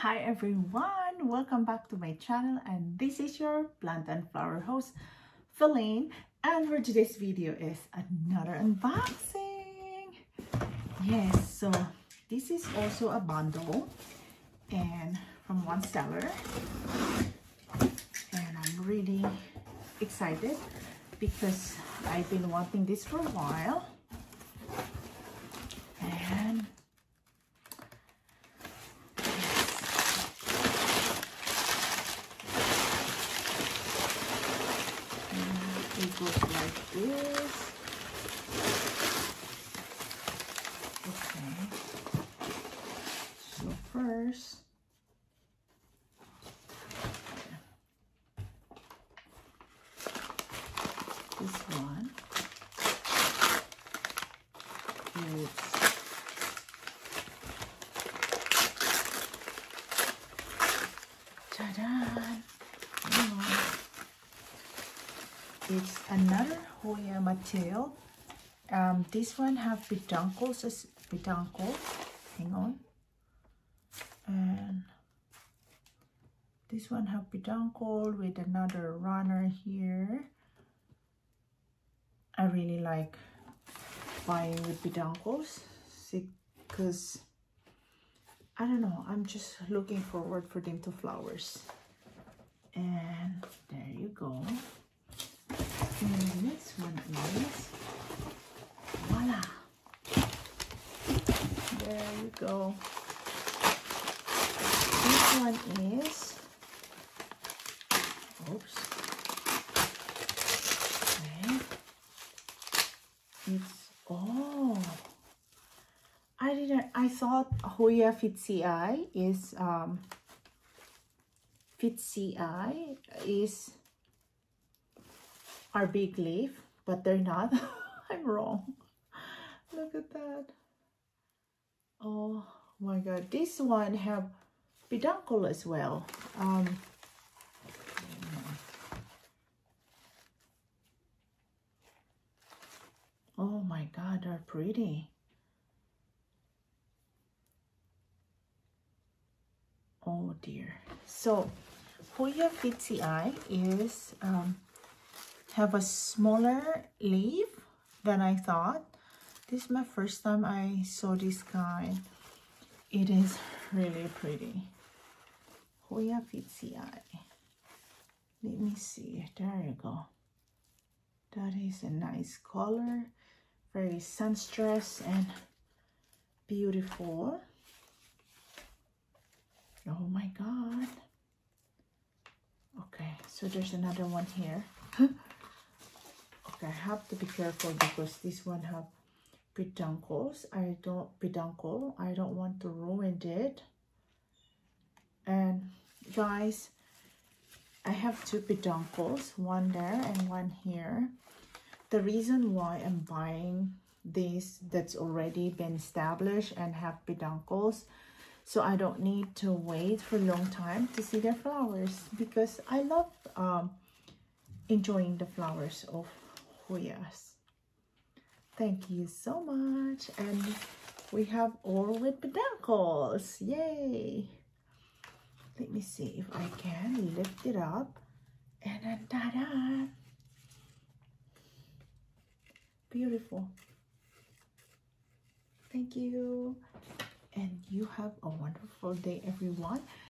Hi everyone, welcome back to my channel, and this is your plant and flower host Feline, and for today's video is another unboxing. Yes, so this is also a bundle and from one seller, and I'm really excited because I've been wanting this for a while. And it goes like this. Okay, so first this one is ta-da! It's another Hoya material. This one have peduncles as peduncles. Hang on. And this one have peduncle with another runner here. I really like buying with peduncles because I don't know, I'm just looking forward for them to flowers. And there you go. And the next one is, voila, there you go. This one is, oops, okay, it's, oh, I thought Hoya Fitchii is, Fitchii is our big leaf, but they're not. I'm wrong. Look at that. Oh my god, this one have peduncle as well. Oh my god, they're pretty. Oh dear. So Hoya Fitchii is have a smaller leaf than I thought. This is my first time I saw this kind. It is really pretty. Hoya Fitchii. Let me see. There you go. That is a nice color. Very sunstress and beautiful. Oh my god. Okay, so there's another one here. Okay, I have to be careful because this one have peduncles. I don't want to ruin it. And guys, I have two peduncles, one there and one here. The reason why I'm buying this that's already been established and have peduncles, so I don't need to wait for a long time to see their flowers, because I love enjoying the flowers of Hoyas. Thank you so much. And we have all with peduncles. Yay! Let me see if I can lift it up. And then ta-da! Beautiful. Thank you. And you have a wonderful day, everyone.